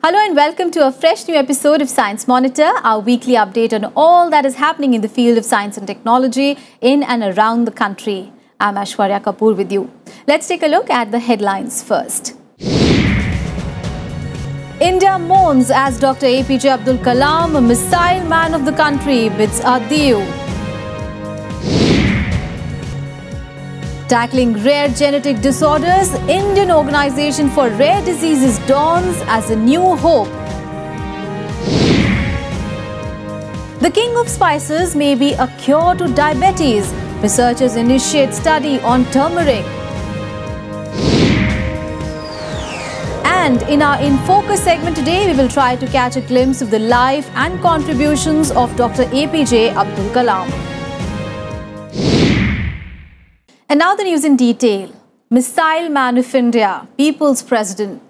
Hello and welcome to a fresh new episode of Science Monitor, our weekly update on all that is happening in the field of science and technology in and around the country. I'm Aishwarya Kapoor with you. Let's take a look at the headlines first. India mourns as Dr. Apj Abdul Kalam, a missile man of the country, bids adieu. Tackling rare genetic disorders, Indian Organization for Rare Diseases dawns as a new hope. The king of spices may be a cure to diabetes. Researchers initiate study on turmeric. And in our In Focus segment today, we will try to catch a glimpse of the life and contributions of Dr. Apj Abdul Kalam. And now the news in detail. Missile Man of India, People's President.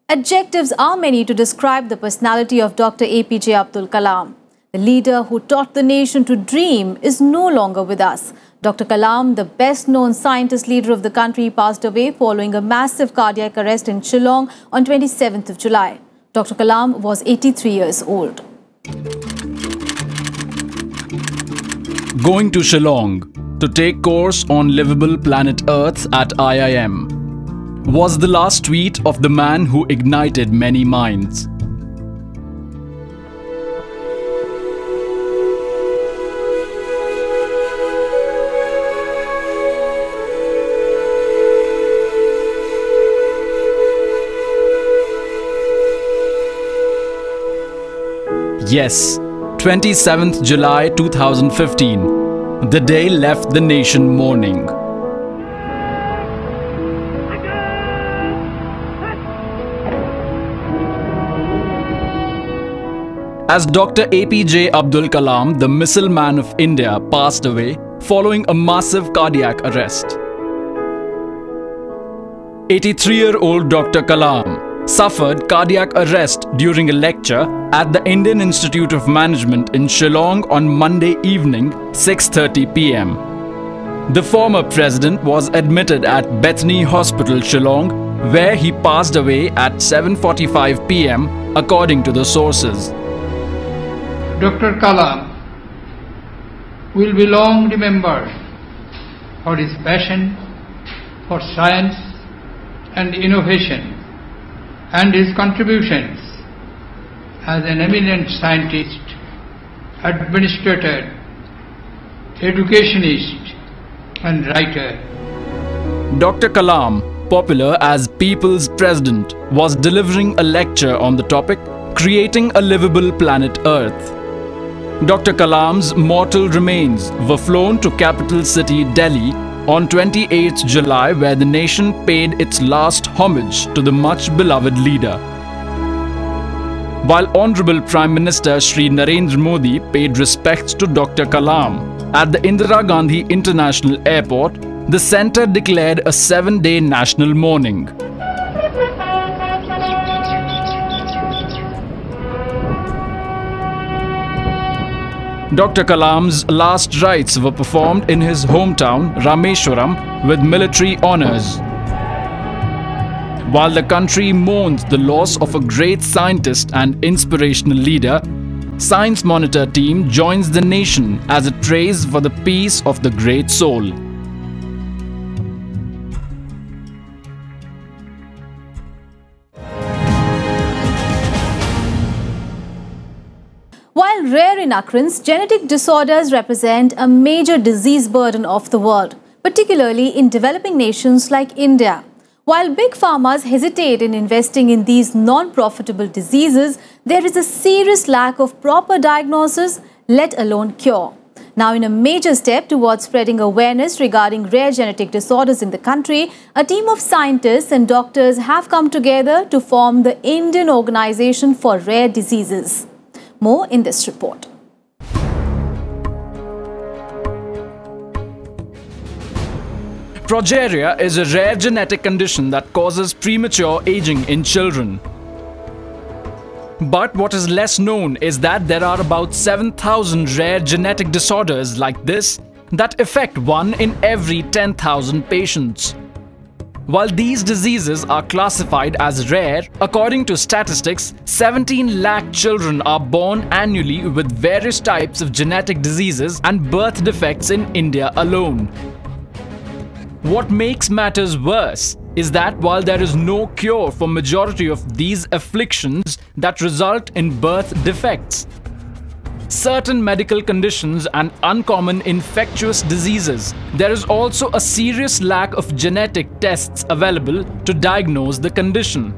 Adjectives are many to describe the personality of Dr. Apj Abdul Kalam. The leader who taught the nation to dream is no longer with us. Dr. Kalam, the best-known scientist leader of the country, passed away following a massive cardiac arrest in Shillong on 27th of July. Dr. Kalam was 83 years old. Going to Shillong to take course on livable planet Earth at IIM was the last tweet of the man who ignited many minds. Yes, 27th July 2015. The day left the nation mourning. As Dr. Apj Abdul Kalam, the missile man of India, passed away following a massive cardiac arrest. 83-year-old Dr. Kalam suffered cardiac arrest during a lecture at the Indian Institute of Management in Shillong on Monday evening, 6:30 p.m. The former president was admitted at Bethany Hospital, Shillong, where he passed away at 7:45 p.m. according to the sources. Dr. Kalam will be long remembered for his passion for science and innovation, and his contributions as an eminent scientist, administrator, educationist, and writer. Dr. Kalam, popular as People's President, was delivering a lecture on the topic Creating a Livable Planet Earth. Dr. Kalam's mortal remains were flown to capital city Delhi on 28th July, where the nation paid its last homage to the much-beloved leader. While Honorable Prime Minister Shri Narendra Modi paid respects to Dr. Kalam at the Indira Gandhi International Airport, the centre declared a 7-day national mourning. Dr. Kalam's last rites were performed in his hometown, Rameshwaram, with military honours. While the country mourns the loss of a great scientist and inspirational leader, Science Monitor team joins the nation as it prays for the peace of the great soul. While rare in occurrence, genetic disorders represent a major disease burden of the world, particularly in developing nations like India. While big pharmas hesitate in investing in these non-profitable diseases, there is a serious lack of proper diagnosis, let alone cure. Now, in a major step towards spreading awareness regarding rare genetic disorders in the country, a team of scientists and doctors have come together to form the Indian Organization for Rare Diseases. More in this report. Progeria is a rare genetic condition that causes premature aging in children. But what is less known is that there are about 7,000 rare genetic disorders like this that affect 1 in every 10,000 patients. While these diseases are classified as rare, according to statistics, 17 lakh children are born annually with various types of genetic diseases and birth defects in India alone. What makes matters worse is that while there is no cure for majority of these afflictions that result in birth defects, certain medical conditions and uncommon infectious diseases, there is also a serious lack of genetic tests available to diagnose the condition.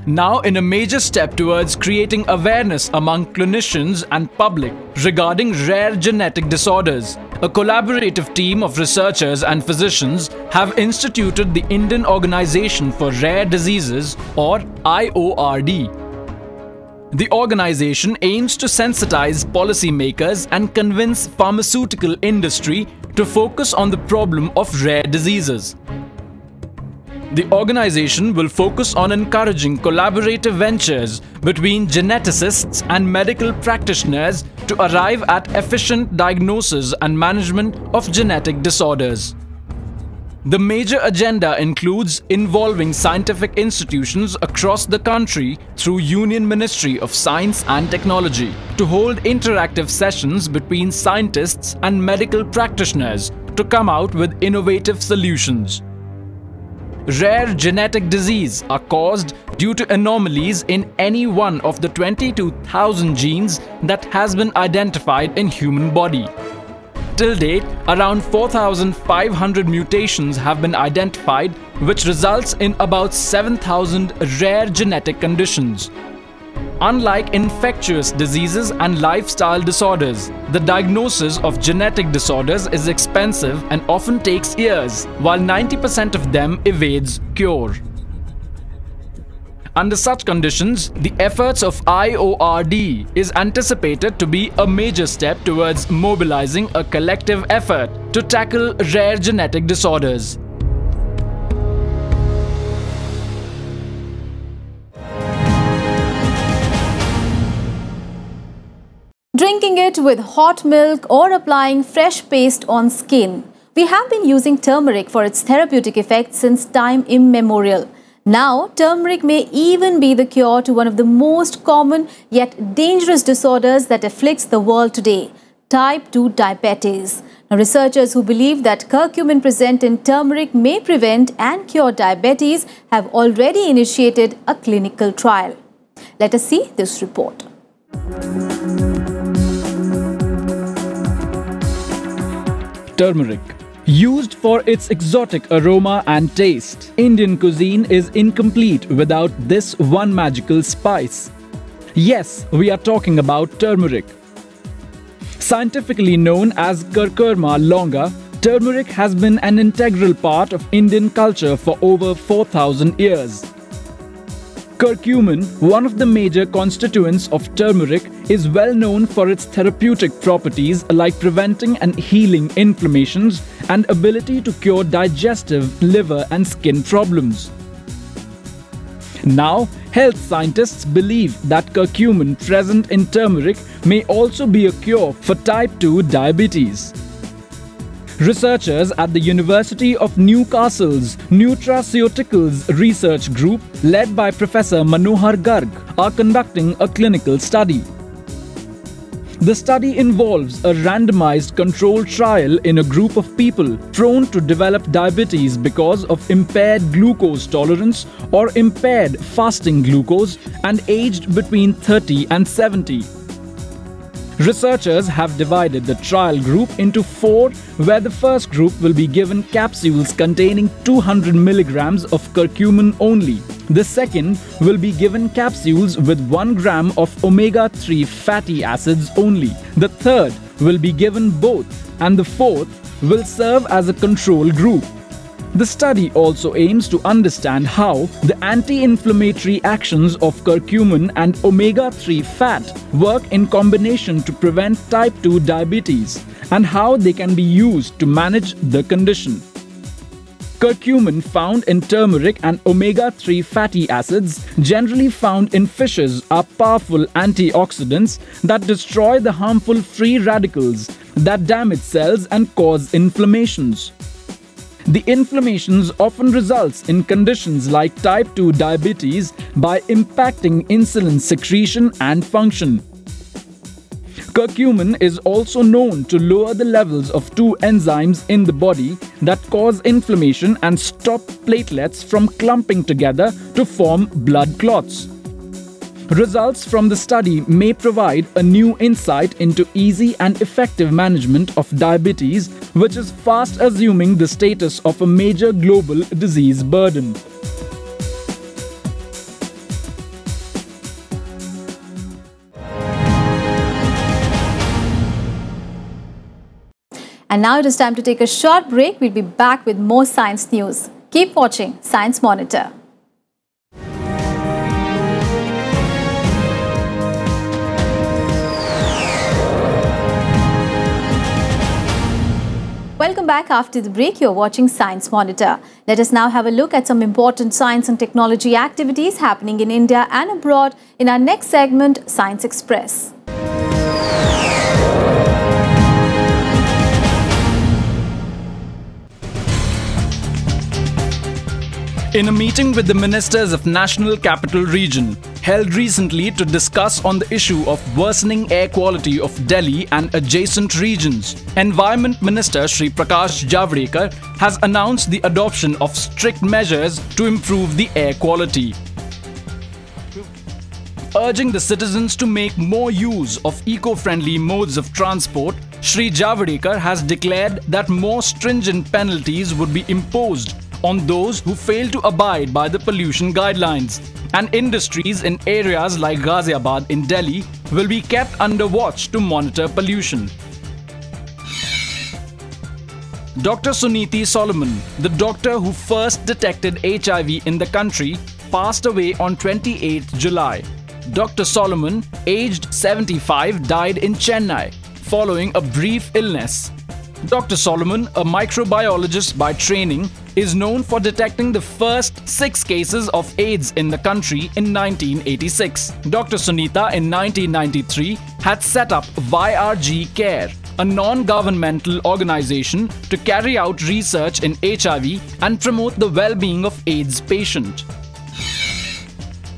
Now, in a major step towards creating awareness among clinicians and public regarding rare genetic disorders, a collaborative team of researchers and physicians have instituted the Indian Organization for Rare Diseases, or IORD. The organization aims to sensitize policymakers and convince pharmaceutical industry to focus on the problem of rare diseases. The organization will focus on encouraging collaborative ventures between geneticists and medical practitioners to arrive at efficient diagnosis and management of genetic disorders. The major agenda includes involving scientific institutions across the country through Union Ministry of Science and Technology to hold interactive sessions between scientists and medical practitioners to come out with innovative solutions. Rare genetic disease are caused due to anomalies in any one of the 22,000 genes that has been identified in human body. Till date, around 4,500 mutations have been identified, which results in about 7,000 rare genetic conditions. Unlike infectious diseases and lifestyle disorders, the diagnosis of genetic disorders is expensive and often takes years, while 90% of them evades cure. Under such conditions, the efforts of IORD is anticipated to be a major step towards mobilizing a collective effort to tackle rare genetic disorders. Drinking it with hot milk or applying fresh paste on skin. We have been using turmeric for its therapeutic effects since time immemorial. Now, turmeric may even be the cure to one of the most common yet dangerous disorders that afflicts the world today, type 2 diabetes. Now, researchers who believe that curcumin present in turmeric may prevent and cure diabetes have already initiated a clinical trial. Let us see this report. Turmeric. Used for its exotic aroma and taste, Indian cuisine is incomplete without this one magical spice. Yes, we are talking about turmeric. Scientifically known as Curcuma longa, turmeric has been an integral part of Indian culture for over 4,000 years. Curcumin, one of the major constituents of turmeric, is well known for its therapeutic properties like preventing and healing inflammations and ability to cure digestive, liver and skin problems. Now, health scientists believe that curcumin present in turmeric may also be a cure for type 2 diabetes. Researchers at the University of Newcastle's Nutraceuticals Research Group, led by Professor Manohar Garg, are conducting a clinical study. The study involves a randomized controlled trial in a group of people prone to develop diabetes because of impaired glucose tolerance or impaired fasting glucose and aged between 30 and 70. Researchers have divided the trial group into 4, where the first group will be given capsules containing 200 milligrams of curcumin only. The second will be given capsules with 1 gram of omega-3 fatty acids only. The third will be given both, and the fourth will serve as a control group. The study also aims to understand how the anti-inflammatory actions of curcumin and omega-3 fat work in combination to prevent type 2 diabetes and how they can be used to manage the condition. Curcumin found in turmeric and omega-3 fatty acids generally found in fishes are powerful antioxidants that destroy the harmful free radicals that damage cells and cause inflammations. The inflammations often results in conditions like type 2 diabetes by impacting insulin secretion and function. Curcumin is also known to lower the levels of two enzymes in the body that cause inflammation and stop platelets from clumping together to form blood clots. Results from the study may provide a new insight into easy and effective management of diabetes, which is fast assuming the status of a major global disease burden. And now it is time to take a short break. We'll be back with more science news. Keep watching Science Monitor. Welcome back after the break. You're watching Science Monitor. Let us now have a look at some important science and technology activities happening in India and abroad in our next segment, Science Express. In a meeting with the ministers of National Capital Region, held recently to discuss on the issue of worsening air quality of Delhi and adjacent regions, Environment Minister Shri Prakash Javadekar has announced the adoption of strict measures to improve the air quality. Urging the citizens to make more use of eco-friendly modes of transport, Shri Javadekar has declared that more stringent penalties would be imposed on those who fail to abide by the pollution guidelines, and industries in areas like Ghaziabad in Delhi will be kept under watch to monitor pollution. Dr. Suniti Solomon, the doctor who first detected HIV in the country, passed away on 28th July. Dr. Solomon, aged 75, died in Chennai following a brief illness. Dr. Solomon, a microbiologist by training, is known for detecting the first 6 cases of AIDS in the country in 1986. Dr. Sunita in 1993 had set up YRG Care, a non-governmental organization to carry out research in HIV and promote the well-being of AIDS patients.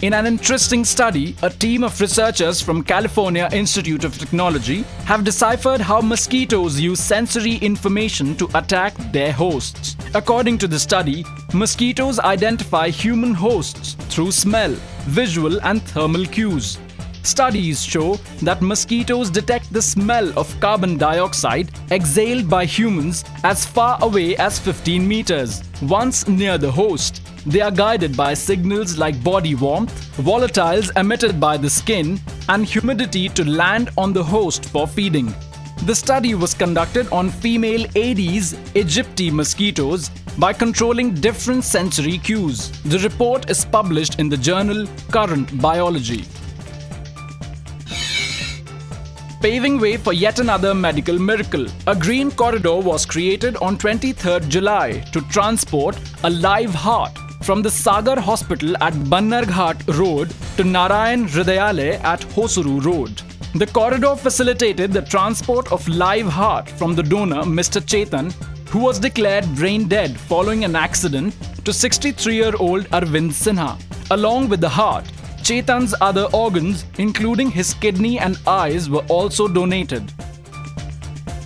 In an interesting study, a team of researchers from California Institute of Technology have deciphered how mosquitoes use sensory information to attack their hosts. According to the study, mosquitoes identify human hosts through smell, visual and thermal cues. Studies show that mosquitoes detect the smell of carbon dioxide exhaled by humans as far away as 15 meters. Once near the host, they are guided by signals like body warmth, volatiles emitted by the skin, and humidity to land on the host for feeding. The study was conducted on female Aedes aegypti mosquitoes by controlling different sensory cues. The report is published in the journal Current Biology. Paving way for yet another medical miracle, a green corridor was created on 23rd July to transport a live heart from the Sagar Hospital at Bannarghat Road to Narayan Hridayalaya at Hosuru Road. The corridor facilitated the transport of live heart from the donor Mr. Chetan, who was declared brain dead following an accident, to 63-year-old Arvind Sinha. Along with the heart, Chetan's other organs, including his kidney and eyes, were also donated.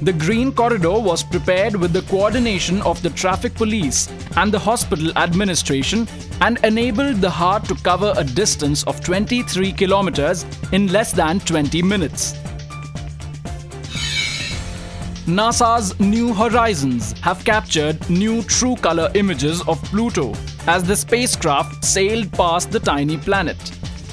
The Green Corridor was prepared with the coordination of the traffic police and the hospital administration and enabled the heart to cover a distance of 23 kilometers in less than 20 minutes. NASA's New Horizons have captured new true color images of Pluto as the spacecraft sailed past the tiny planet.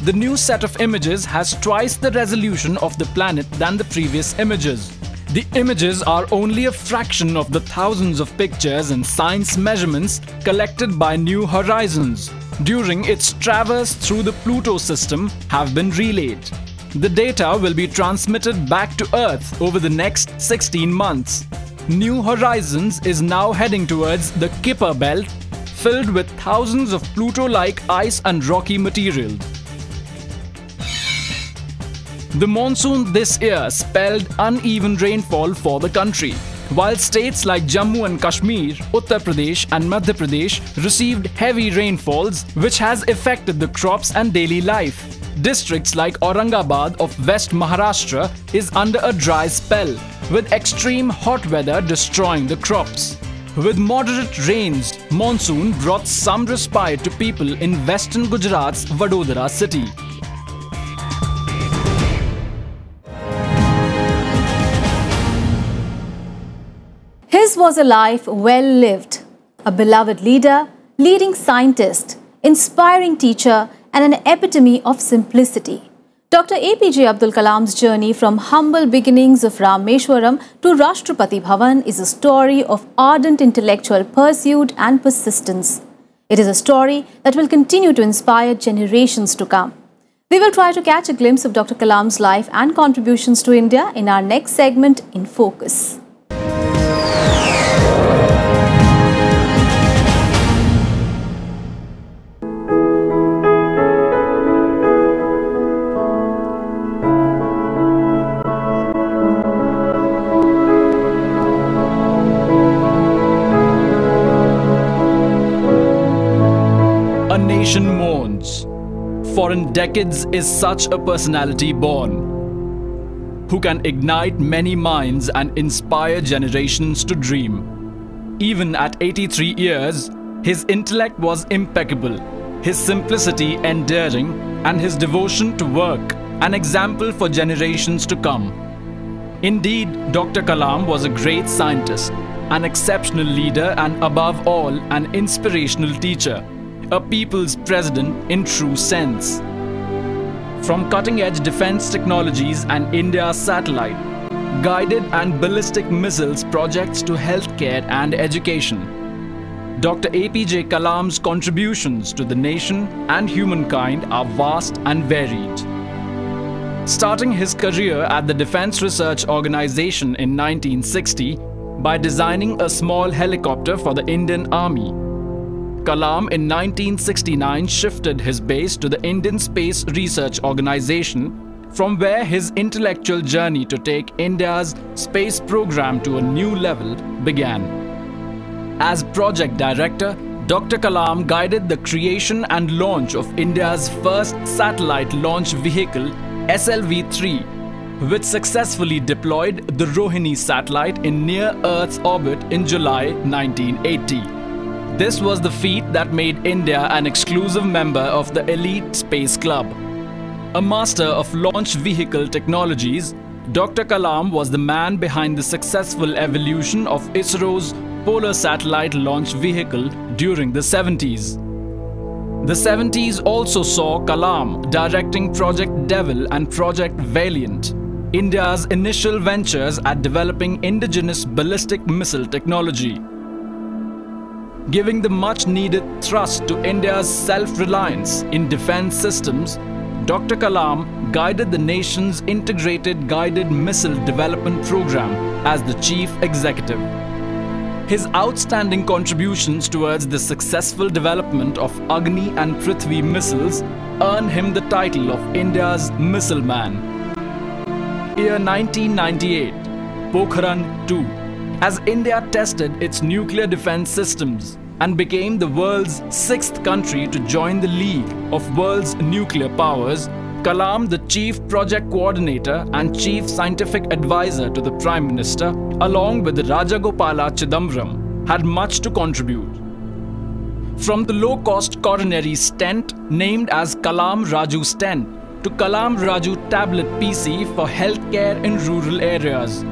The new set of images has twice the resolution of the planet than the previous images. The images are only a fraction of the thousands of pictures and science measurements collected by New Horizons during its traverse through the Pluto system have been relayed. The data will be transmitted back to Earth over the next 16 months. New Horizons is now heading towards the Kuiper Belt, filled with thousands of Pluto-like ice and rocky materials. The monsoon this year spelled uneven rainfall for the country, While states like Jammu and Kashmir, Uttar Pradesh and Madhya Pradesh received heavy rainfalls which has affected the crops and daily life. Districts like Aurangabad of West Maharashtra is under a dry spell, with extreme hot weather destroying the crops. With moderate rains, monsoon brought some respite to people in western Gujarat's Vadodara city. His was a life well lived, a beloved leader, leading scientist, inspiring teacher, and an epitome of simplicity. Dr. Apj Abdul Kalam's journey from humble beginnings of Rameshwaram to Rashtrapati Bhavan is a story of ardent intellectual pursuit and persistence. It is a story that will continue to inspire generations to come. We will try to catch a glimpse of Dr. Kalam's life and contributions to India in our next segment, In Focus. A nation mourns, for in decades is such a personality born, who can ignite many minds and inspire generations to dream. Even at 83 years, his intellect was impeccable, his simplicity endearing, and his devotion to work an example for generations to come. Indeed, Dr. Kalam was a great scientist, an exceptional leader, and above all, an inspirational teacher. A people's president in true sense. From cutting-edge defense technologies and India's satellite, guided and ballistic missiles projects to healthcare and education, Dr. Apj Kalam's contributions to the nation and humankind are vast and varied. Starting his career at the Defense Research Organization in 1960 by designing a small helicopter for the Indian Army, Kalam in 1969 shifted his base to the Indian Space Research Organization, from where his intellectual journey to take India's space program to a new level began. As project director, Dr. Kalam guided the creation and launch of India's first satellite launch vehicle, SLV-3, which successfully deployed the Rohini satellite in near-Earth's orbit in July 1980. This was the feat that made India an exclusive member of the elite space club. A master of launch vehicle technologies, Dr. Kalam was the man behind the successful evolution of ISRO's Polar Satellite Launch Vehicle during the 70s. The 70s also saw Kalam directing Project Devil and Project Valiant, India's initial ventures at developing indigenous ballistic missile technology. Giving the much-needed thrust to India's self-reliance in defense systems, Dr. Kalam guided the nation's integrated guided missile development program as the chief executive. His outstanding contributions towards the successful development of Agni and Prithvi missiles earned him the title of India's Missile Man. Year 1998, Pokhran-2. As India tested its nuclear defense systems and became the world's 6th country to join the League of World's Nuclear Powers, Kalam, the Chief Project Coordinator and Chief Scientific Advisor to the Prime Minister, along with Rajagopala Chidambaram, had much to contribute. From the low-cost coronary stent named as Kalam Raju Stent to Kalam Raju Tablet PC for healthcare in rural areas,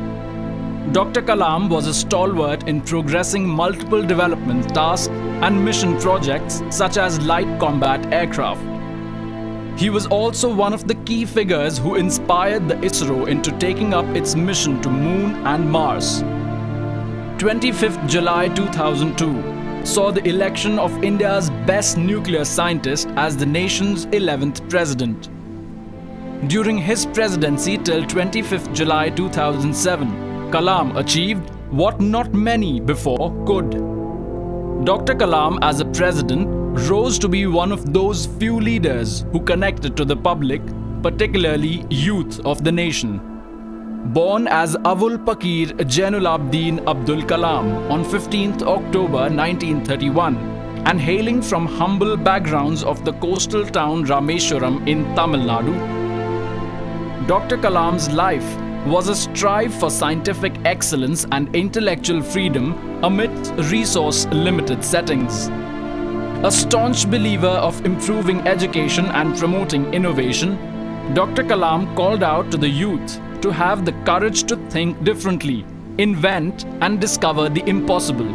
Dr. Kalam was a stalwart in progressing multiple development tasks and mission projects such as light combat aircraft. He was also one of the key figures who inspired the ISRO into taking up its mission to Moon and Mars. 25th July 2002 saw the election of India's best nuclear scientist as the nation's 11th president. During his presidency till 25th July 2007, Kalam achieved what not many before could. Dr. Kalam as a president rose to be one of those few leaders who connected to the public, particularly youth of the nation. born as Avul Pakir Jainulabdin Abdul Kalam on 15th October 1931 and hailing from humble backgrounds of the coastal town Rameshwaram in Tamil Nadu, Dr. Kalam's life was a strive for scientific excellence and intellectual freedom amidst resource-limited settings. A staunch believer of improving education and promoting innovation, Dr. Kalam called out to the youth to have the courage to think differently, invent and discover the impossible.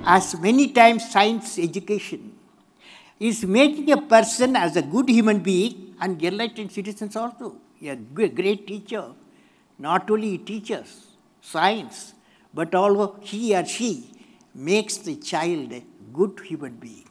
As many times science education is making a person as a good human being and enlightened citizens also. A great teacher not only teaches science, but also he or she makes the child a good human being.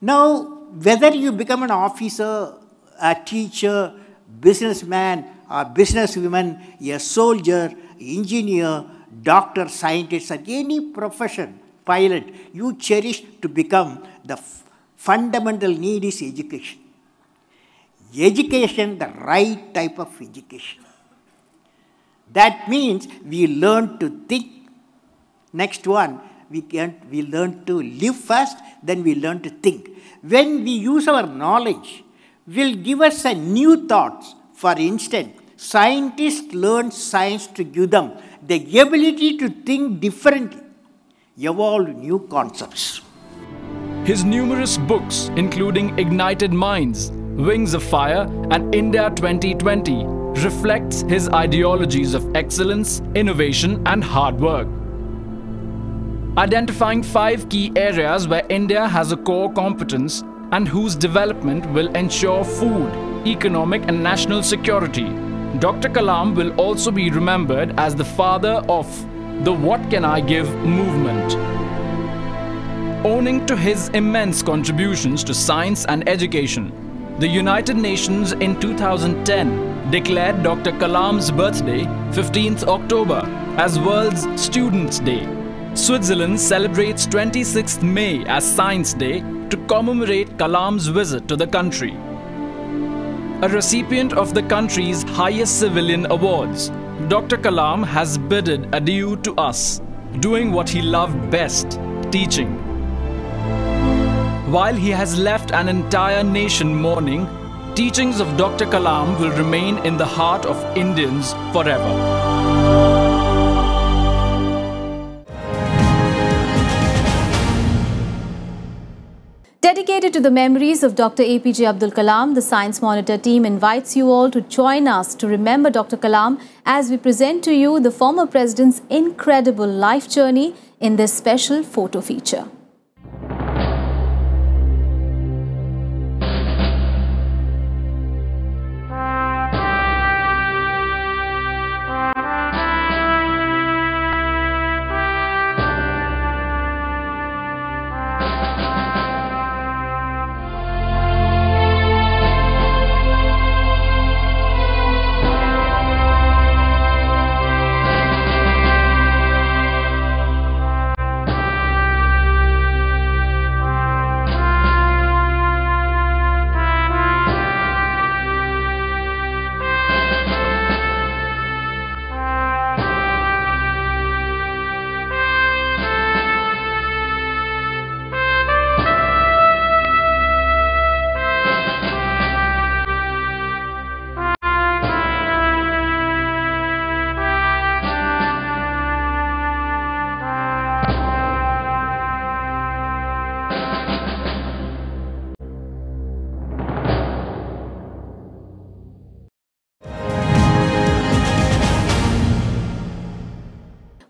Now, whether you become an officer, a teacher, businessman or businesswoman, a soldier, engineer, doctor, scientist, or any profession, pilot, you cherish to become, the fundamental need is education. Education, the right type of education. That means we learn to think. Next one, we learn to live first, then we learn to think. When we use our knowledge, will give us a new thoughts. For instance, scientists learn science to give them the ability to think differently, evolve new concepts. His numerous books, including Ignited Minds, Wings of Fire and India 2020, reflects his ideologies of excellence, innovation and hard work. Identifying 5 key areas where India has a core competence and whose development will ensure food, economic and national security, Dr. Kalam will also be remembered as the father of the What Can I Give movement. Owing to his immense contributions to science and education, the United Nations in 2010 declared Dr. Kalam's birthday, 15th October, as World's Students' Day. Switzerland celebrates 26th May as Science Day to commemorate Kalam's visit to the country. A recipient of the country's highest civilian awards, Dr. Kalam has bid adieu to us, doing what he loved best, teaching. While he has left an entire nation mourning, teachings of Dr. Kalam will remain in the heart of Indians forever. Dedicated to the memories of Dr. Apj Abdul Kalam, the Science Monitor team invites you all to join us to remember Dr. Kalam as we present to you the former president's incredible life journey in this special photo feature.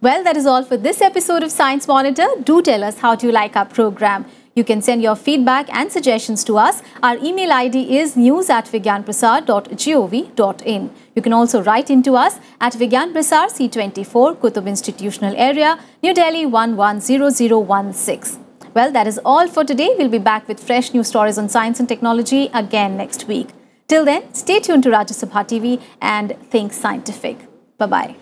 Well, that is all for this episode of Science Monitor. Do tell us how do you like our program. You can send your feedback and suggestions to us. Our email ID is news@vigyanprasar.gov.in. You can also write into us at Vigyan Prasar C24, Qutub Institutional Area, New Delhi 110016. Well, that is all for today. We'll be back with fresh news stories on science and technology again next week. Till then, stay tuned to Rajya Sabha TV and think scientific. Bye-bye.